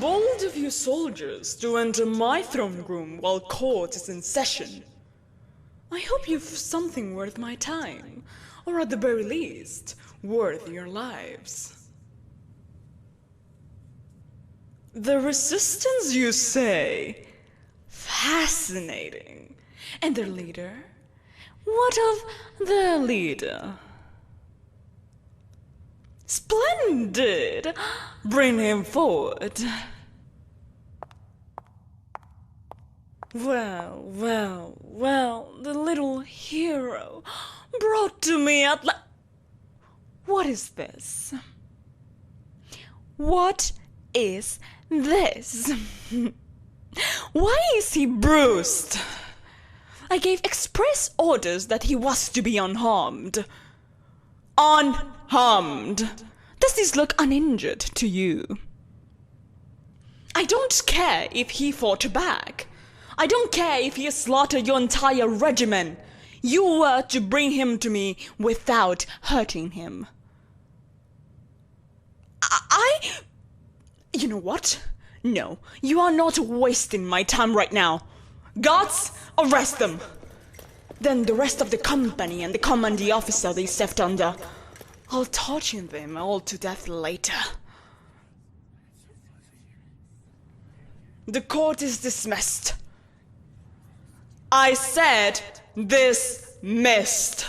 Bold of you soldiers to enter my throne room while court is in session. I hope you've something worth my time, or at the very least, worth your lives. The resistance, you say? Fascinating. And their leader? What of the leader? Splendid! Bring him forward. Well, the little hero brought to me at last. What is this? What is this? Why is he bruised? I gave express orders that he was to be unharmed. Unharmed. Does this look uninjured to you? I don't care if he fought back. I don't care if he slaughtered your entire regiment. You were to bring him to me without hurting him. You know what? No, you are not wasting my time right now. Guards, arrest them. Then the rest of the company and the commanding officer they served under, I'll torture them all to death later. The court is dismissed. I said dismissed.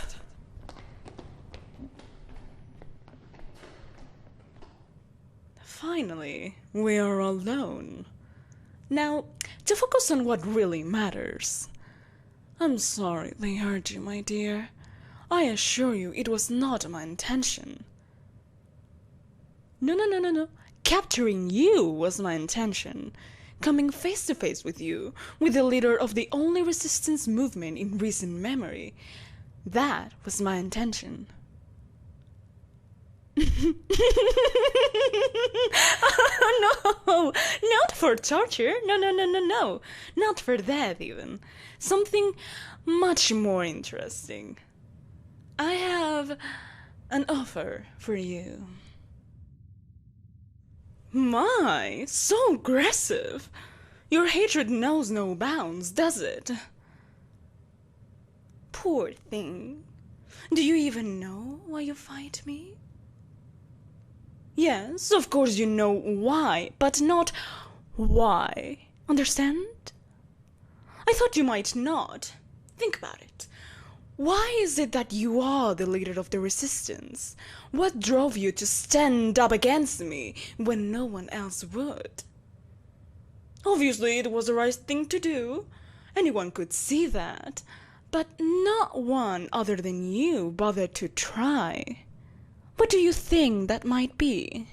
Finally, we are alone. Now, to focus on what really matters. I'm sorry they hurt you, my dear. I assure you it was not my intention. No. Capturing you was my intention. Coming face to face with you, with the leader of the only resistance movement in recent memory. That was my intention. No, not for torture. No, not for death even. Something much more interesting. I have an offer for you. My, so aggressive. Your hatred knows no bounds, does it? Poor thing. Do you even know why you fight me? Yes, of course you know why, but not why. Understand? I thought you might not. Think about it. Why is it that you are the leader of the resistance? What drove you to stand up against me when no one else would? Obviously, it was the right thing to do. Anyone could see that. But not one other than you bothered to try. What do you think that might be?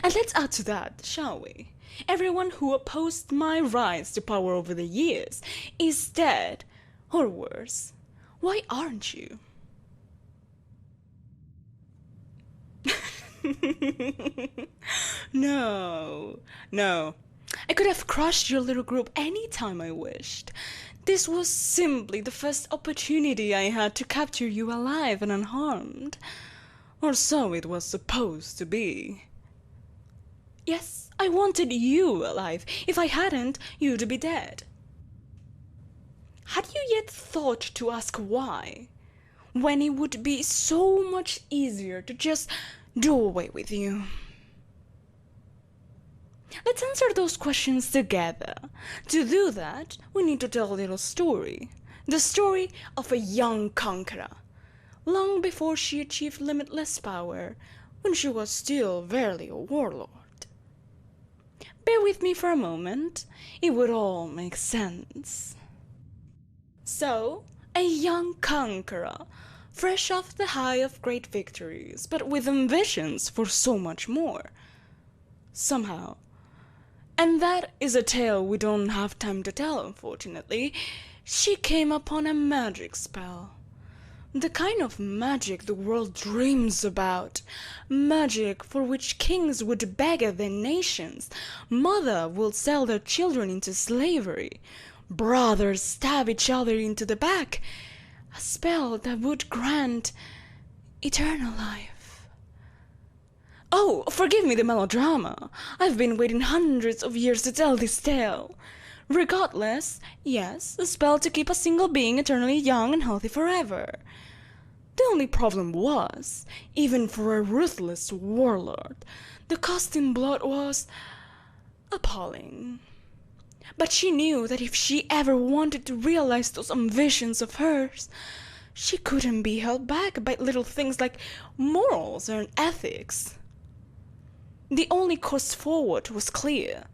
And let's add to that, shall we? Everyone who opposed my rise to power over the years is dead, or worse. Why aren't you? No. I could have crushed your little group any time I wished. This was simply the first opportunity I had to capture you alive and unharmed. Or so it was supposed to be. Yes, I wanted you alive. If I hadn't, you'd be dead. Had you yet thought to ask why? When it would be so much easier to just do away with you. Let's answer those questions together. To do that, we need to tell a little story. The story of a young conqueror. Long before she achieved limitless power, when she was still barely a warlord. Bear with me for a moment. It would all make sense. So, a young conqueror, fresh off the high of great victories, but with ambitions for so much more. Somehow. And that is a tale we don't have time to tell, unfortunately. She came upon a magic spell. The kind of magic the world dreams about. Magic for which kings would beggar their nations. Mother will sell their children into slavery. Brothers stab each other into the back. A spell that would grant eternal life. Oh, forgive me the melodrama. I've been waiting hundreds of years to tell this tale. Regardless, yes, a spell to keep a single being eternally young and healthy forever. The only problem was, even for a ruthless warlord, the cost in blood was appalling. But she knew that if she ever wanted to realize those ambitions of hers, she couldn't be held back by little things like morals and ethics. The only course forward was clear.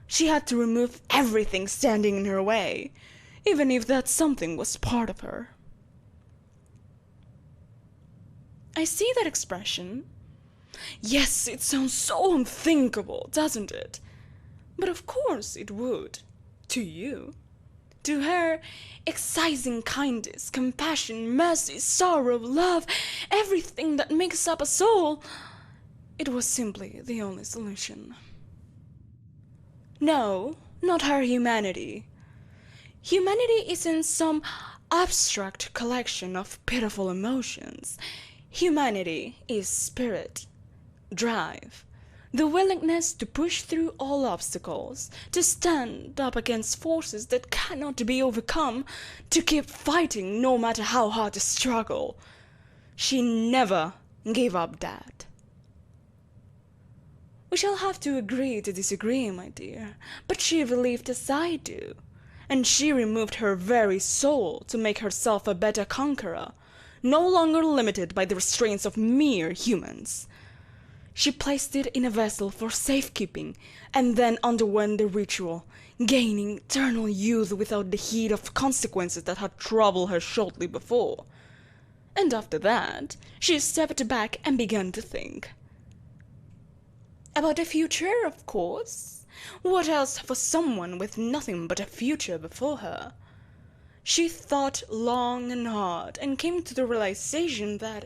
She had to remove everything standing in her way, even if that something was part of her. I see that expression. Yes, it sounds so unthinkable, doesn't it? But of course it would. To you. To her, excising kindness, compassion, mercy, sorrow, love, everything that makes up a soul, it was simply the only solution. No, not her humanity. Humanity isn't some abstract collection of pitiful emotions. Humanity is spirit, drive, the willingness to push through all obstacles, to stand up against forces that cannot be overcome, to keep fighting no matter how hard the struggle. She never gave up that. We shall have to agree to disagree, my dear, but she believed as I do, and she removed her very soul to make herself a better conqueror, no longer limited by the restraints of mere humans. She placed it in a vessel for safekeeping, and then underwent the ritual, gaining eternal youth without the heat of consequences that had troubled her shortly before. And after that, she stepped back and began to think. About the future, of course. What else for someone with nothing but a future before her? She thought long and hard and came to the realization that,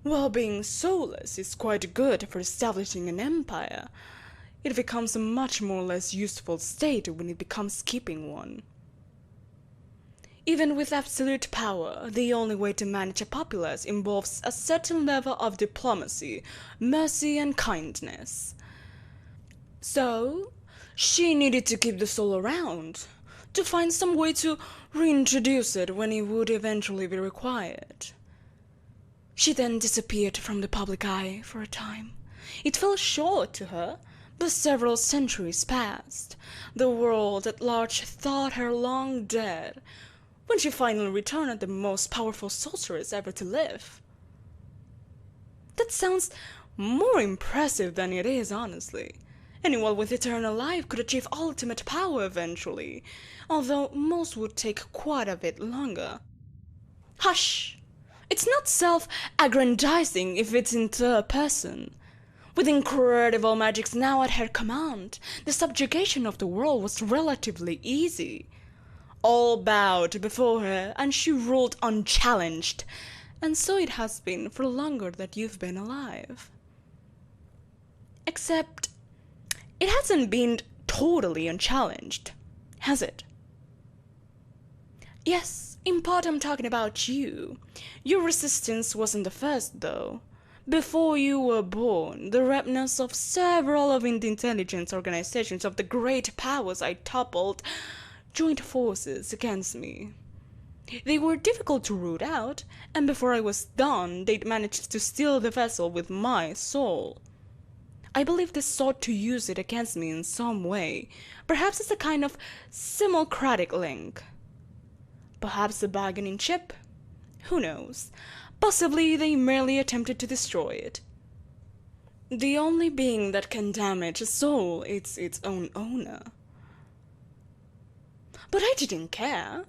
while being soulless is quite good for establishing an empire, it becomes a much more less useful state when it becomes keeping one. Even with absolute power, the only way to manage a populace involves a certain level of diplomacy, mercy, and kindness. So, she needed to keep the soul around, to find some way to reintroduce it when it would eventually be required. She then disappeared from the public eye for a time. It fell short to her, but several centuries passed. The world at large thought her long dead, when she finally returned the most powerful sorceress ever to live. That sounds more impressive than it is, honestly. Anyone with eternal life could achieve ultimate power eventually, although most would take quite a bit longer. Hush! It's not self-aggrandizing if it's in third person. With incredible magics now at her command, the subjugation of the world was relatively easy. All bowed before her, and she ruled unchallenged, and so it has been for longer that you've been alive. Except, it hasn't been totally unchallenged, has it? Yes, in part I'm talking about you. Your resistance wasn't the first, though. Before you were born, the remnants of several of the intelligence organizations of the great powers I toppled joined forces against me. They were difficult to root out, and before I was done, they'd managed to steal the vessel with my soul. I believe they sought to use it against me in some way, perhaps as a kind of simulcratic link. Perhaps a bargaining chip? Who knows? Possibly they merely attempted to destroy it. The only being that can damage a soul is its own owner. But I didn't care.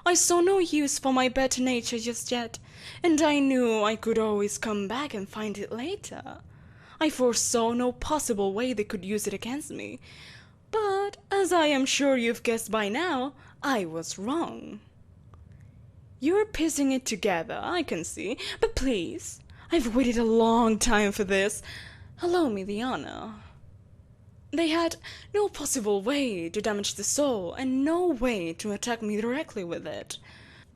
I saw no use for my better nature just yet, and I knew I could always come back and find it later. I foresaw no possible way they could use it against me, but as I am sure you've guessed by now, I was wrong. You're piecing it together, I can see, but please, I've waited a long time for this. Allow me the honor. They had no possible way to damage the soul and no way to attack me directly with it.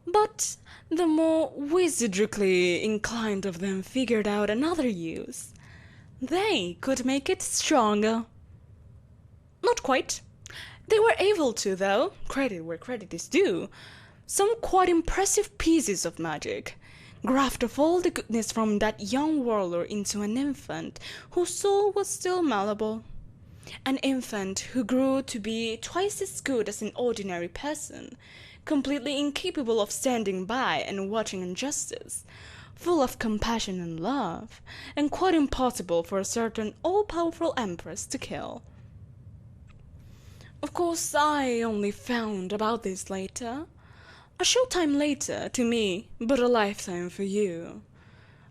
But the more wizardrically inclined of them figured out another use. They could make it stronger. Not quite. They were able to, though, credit where credit is due. Some quite impressive pieces of magic. Graft of all the goodness from that young warlord into an infant whose soul was still malleable. An infant who grew to be twice as good as an ordinary person, completely incapable of standing by and watching injustice, full of compassion and love, and quite impossible for a certain all-powerful Empress to kill. Of course, I only found about this later. A short time later to me, but a lifetime for you.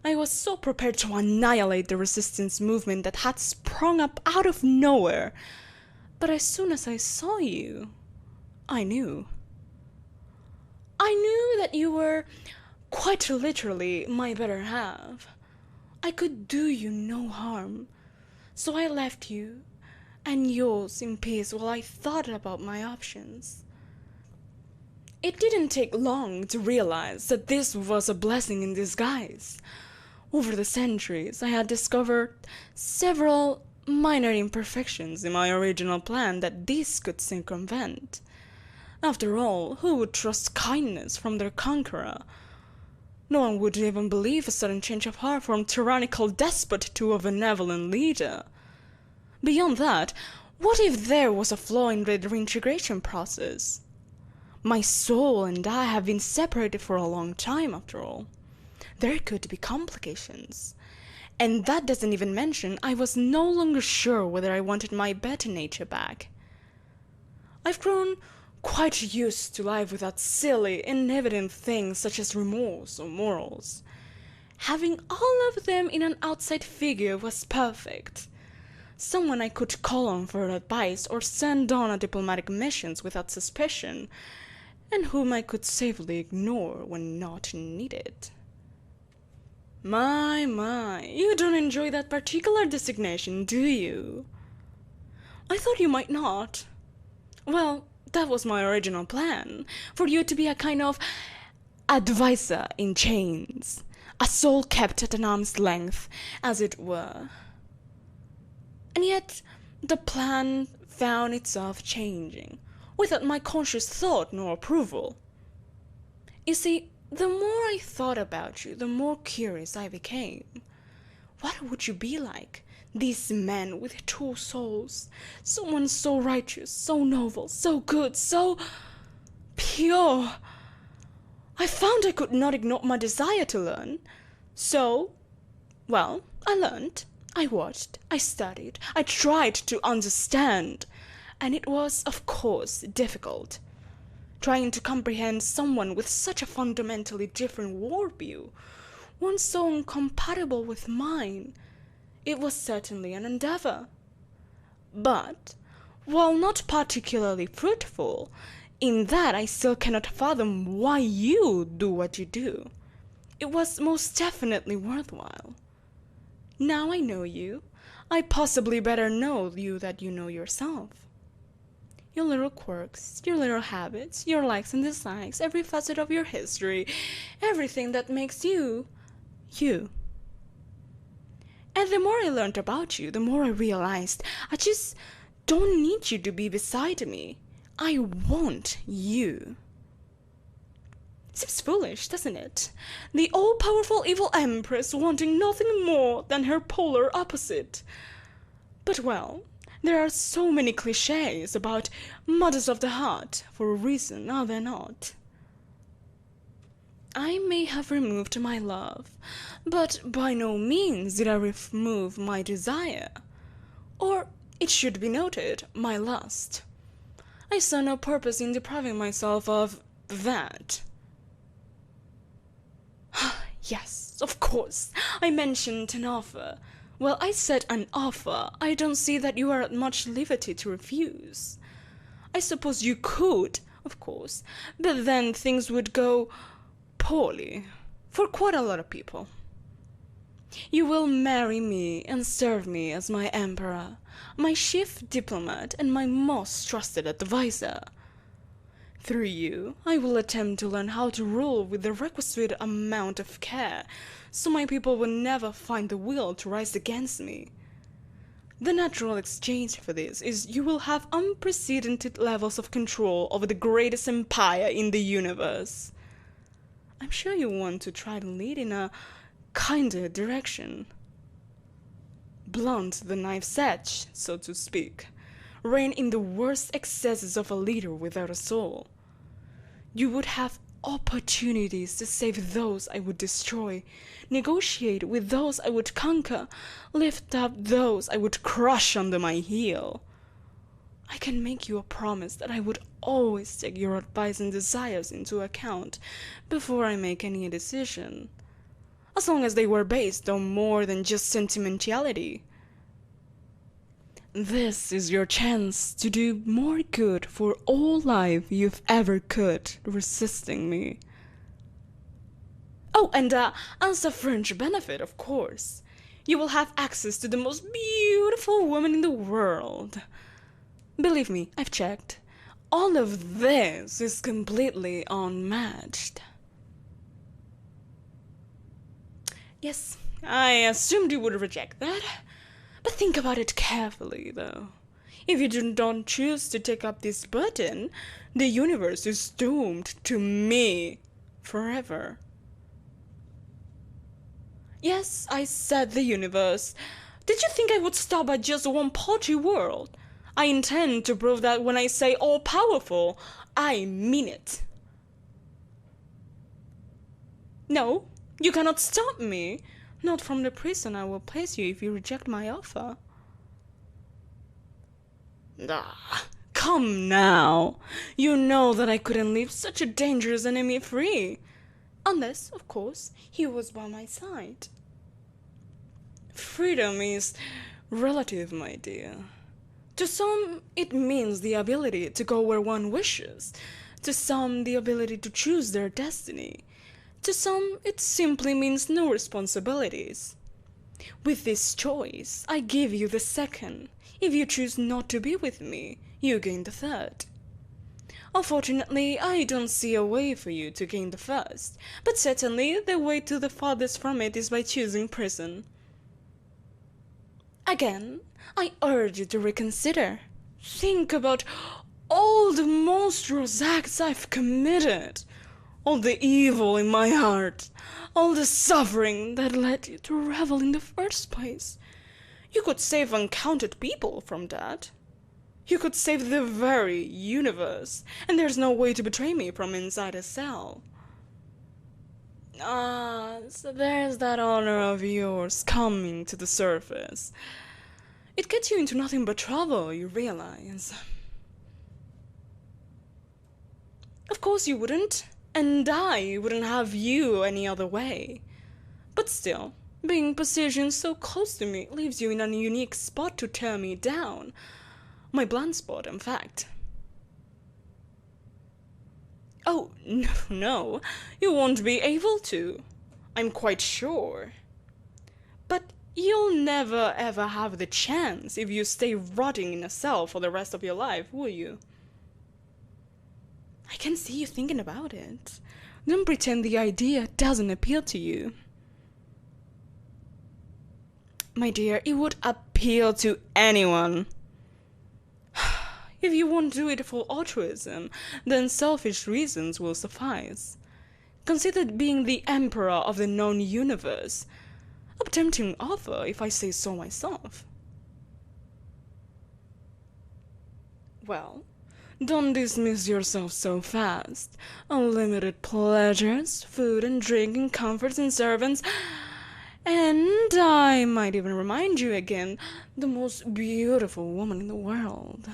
I was so prepared to annihilate the resistance movement that had sprung up out of nowhere. But as soon as I saw you, I knew. I knew that you were, quite literally, my better half. I could do you no harm, so I left you and yours in peace while I thought about my options. It didn't take long to realize that this was a blessing in disguise. Over the centuries, I had discovered several minor imperfections in my original plan that this could circumvent. After all, who would trust kindness from their conqueror? No one would even believe a sudden change of heart from tyrannical despot to a benevolent leader. Beyond that, what if there was a flaw in the reintegration process? My soul and I have been separated for a long time, after all. There could be complications. And that doesn't even mention I was no longer sure whether I wanted my better nature back. I've grown quite used to life without silly, inevident things such as remorse or morals. Having all of them in an outside figure was perfect. Someone I could call on for advice or send on a diplomatic missions without suspicion, and whom I could safely ignore when not needed. My, you don't enjoy that particular designation, do you? I thought you might not. Well, that was my original plan, for you to be a kind of advisor in chains, a soul kept at an arm's length, as it were. And yet, the plan found itself changing, without my conscious thought nor approval. You see, the more I thought about you, the more curious I became. What would you be like, this man with two souls, someone so righteous, so noble, so good, so pure? I found I could not ignore my desire to learn. So, well, I learned, I watched, I studied, I tried to understand. And it was, of course, difficult. Trying to comprehend someone with such a fundamentally different worldview, one so incompatible with mine, it was certainly an endeavor. But, while not particularly fruitful, in that I still cannot fathom why you do what you do, it was most definitely worthwhile. Now I know you, I possibly better know you than you know yourself. Your little quirks, your little habits, your likes and dislikes, every facet of your history, everything that makes you, you. And the more I learned about you, the more I realized I just don't need you to be beside me. I want you. Seems foolish, doesn't it? The all-powerful evil Empress wanting nothing more than her polar opposite. But well, there are so many cliches about mothers of the heart for a reason, are there not? I may have removed my love, but by no means did I remove my desire. Or, it should be noted, my lust. I saw no purpose in depriving myself of that. Yes, of course, I mentioned an offer. Well, I said an offer. I don't see that you are at much liberty to refuse. I suppose you could, of course, but then things would go poorly for quite a lot of people. You will marry me and serve me as my emperor, my chief diplomat, and my most trusted advisor. Through you, I will attempt to learn how to rule with the requisite amount of care, so my people will never find the will to rise against me. The natural exchange for this is you will have unprecedented levels of control over the greatest empire in the universe. I'm sure you want to try to lead in a kinder direction. Blunt the knife's edge, so to speak. Rein in the worst excesses of a leader without a soul. You would have opportunities to save those I would destroy, negotiate with those I would conquer, lift up those I would crush under my heel. I can make you a promise that I would always take your advice and desires into account before I make any decision, as long as they were based on more than just sentimentality. This is your chance to do more good for all life you've ever could, resisting me. Oh, and as a fringe benefit, of course, you will have access to the most beautiful woman in the world. Believe me, I've checked. All of this is completely unmatched. Yes, I assumed you would reject that. But think about it carefully, though. If you don't choose to take up this burden, the universe is doomed to me forever. Yes, I said the universe. Did you think I would stop at just one paltry world? I intend to prove that when I say all-powerful, I mean it. No, you cannot stop me. Not from the prison I will place you if you reject my offer. Come now. You know that I couldn't leave such a dangerous enemy free. Unless, of course, he was by my side. Freedom is relative, my dear. To some, it means the ability to go where one wishes. To some, the ability to choose their destiny. To some, it simply means no responsibilities. With this choice, I give you the second. If you choose not to be with me, you gain the third. Unfortunately, I don't see a way for you to gain the first, but certainly the way to the farthest from it is by choosing prison. Again, I urge you to reconsider. Think about all the monstrous acts I've committed. All the evil in my heart, all the suffering that led you to revel in the first place. You could save uncounted people from that. You could save the very universe, and there's no way to betray me from inside a cell. So there's that honor of yours coming to the surface. It gets you into nothing but trouble, you realize. Of course you wouldn't. And I wouldn't have you any other way. But still, being positioned so close to me leaves you in a unique spot to tear me down. My blind spot, in fact. Oh, no, you won't be able to. I'm quite sure. But you'll never ever have the chance if you stay rotting in a cell for the rest of your life, will you? I can see you thinking about it. Don't pretend the idea doesn't appeal to you. My dear, it would appeal to anyone. If you won't do it for altruism, then selfish reasons will suffice. Consider being the emperor of the known universe. A tempting offer, if I say so myself. Well, don't dismiss yourself so fast. Unlimited pleasures, food and drink and comforts and servants, and I might even remind you again, the most beautiful woman in the world.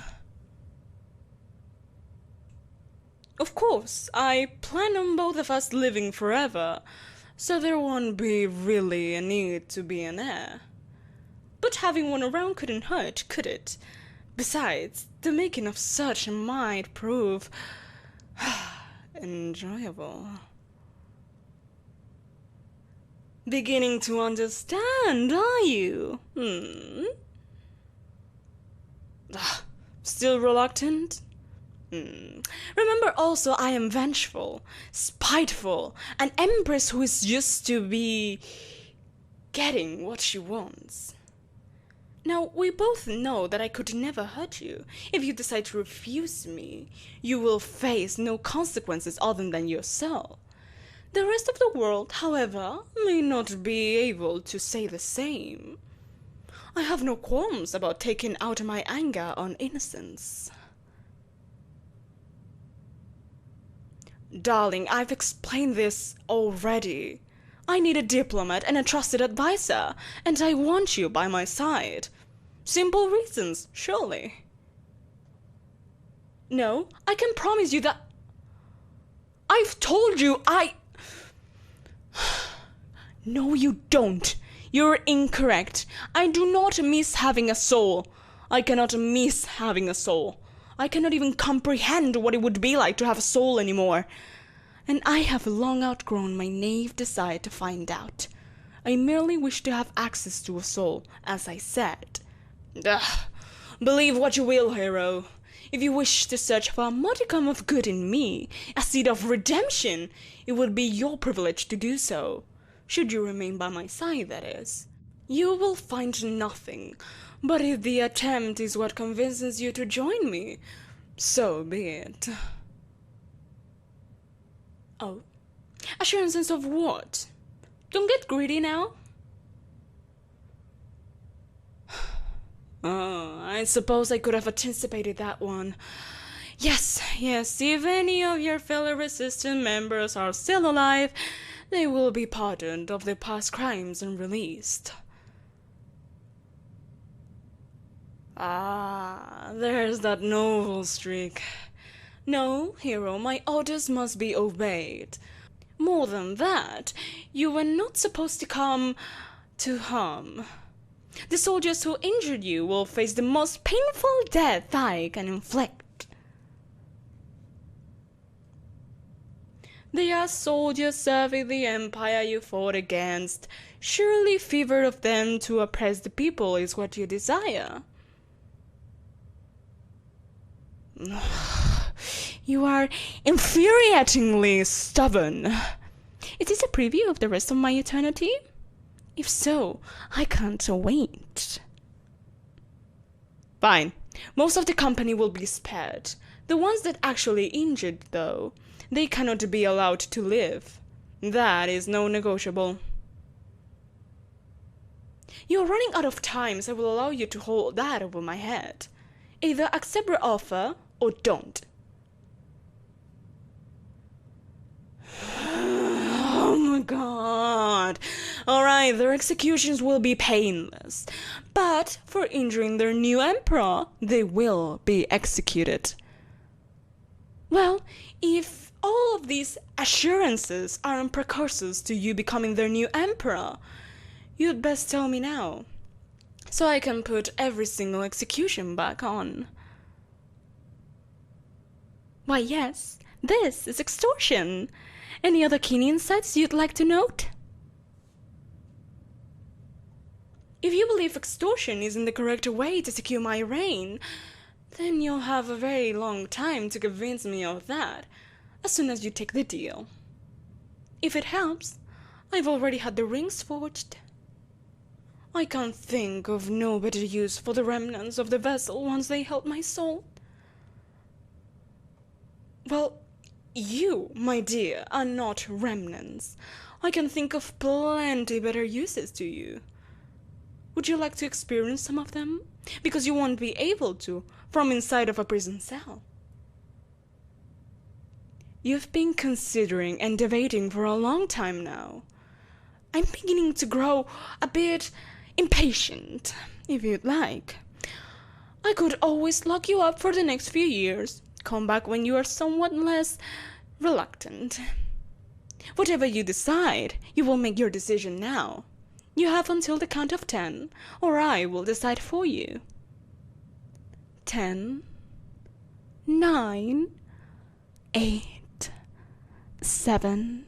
Of course, I plan on both of us living forever, so there won't be really a need to be an heir. But having one around couldn't hurt, could it? Besides, the making of such might prove enjoyable. Beginning to understand, are you? Still reluctant? Remember also, I am vengeful, spiteful, an empress who is used to be getting what she wants. Now, we both know that I could never hurt you. If you decide to refuse me, you will face no consequences other than yourself. The rest of the world, however, may not be able to say the same. I have no qualms about taking out my anger on innocence. Darling, I've explained this already. I need a diplomat and a trusted advisor, and I want you by my side. Simple reasons, surely. No, I can promise you that... I've told you No, you don't. You're incorrect. I do not miss having a soul. I cannot miss having a soul. I cannot even comprehend what it would be like to have a soul anymore. And I have long outgrown my naive desire to find out. I merely wish to have access to a soul, as I said. Ugh. Believe what you will, hero. If you wish to search for a modicum of good in me, a seed of redemption, it would be your privilege to do so. Should you remain by my side, that is. You will find nothing, but if the attempt is what convinces you to join me, so be it. Oh? Assurances of what? Don't get greedy now. Oh, I suppose I could have anticipated that one. Yes, if any of your fellow resistance members are still alive, they will be pardoned of their past crimes and released. Ah, there's that noble streak. No, hero, my orders must be obeyed. More than that, you were not supposed to come to harm. The soldiers who injured you will face the most painful death I can inflict. They are soldiers serving the empire you fought against. Surely favor of them to oppress the people is what you desire. You are infuriatingly stubborn. Is this a preview of the rest of my eternity? If so, I can't wait. Fine. Most of the company will be spared. The ones that actually injured, though, they cannot be allowed to live. That is no negotiable. You're running out of time, so I will allow you to hold that over my head. Either accept your offer or don't. Oh my god. Alright, their executions will be painless. But for injuring their new emperor, they will be executed. Well, if all of these assurances aren't precursors to you becoming their new emperor, you'd best tell me now, so I can put every single execution back on. Why yes, this is extortion. Any other keen insights you'd like to note? If you believe extortion isn't the correct way to secure my reign, then you'll have a very long time to convince me of that, as soon as you take the deal. If it helps, I've already had the rings forged. I can't think of no better use for the remnants of the vessel once they held my soul. Well, you, my dear, are not remnants. I can think of plenty better uses to you. Would you like to experience some of them? Because you won't be able to, from inside of a prison cell. You've been considering and debating for a long time now. I'm beginning to grow a bit impatient, if you'd like. I could always lock you up for the next few years. Come back when you are somewhat less reluctant. Whatever you decide, you will make your decision now. You have until the count of 10, or I will decide for you. 10, 9, 8, 7,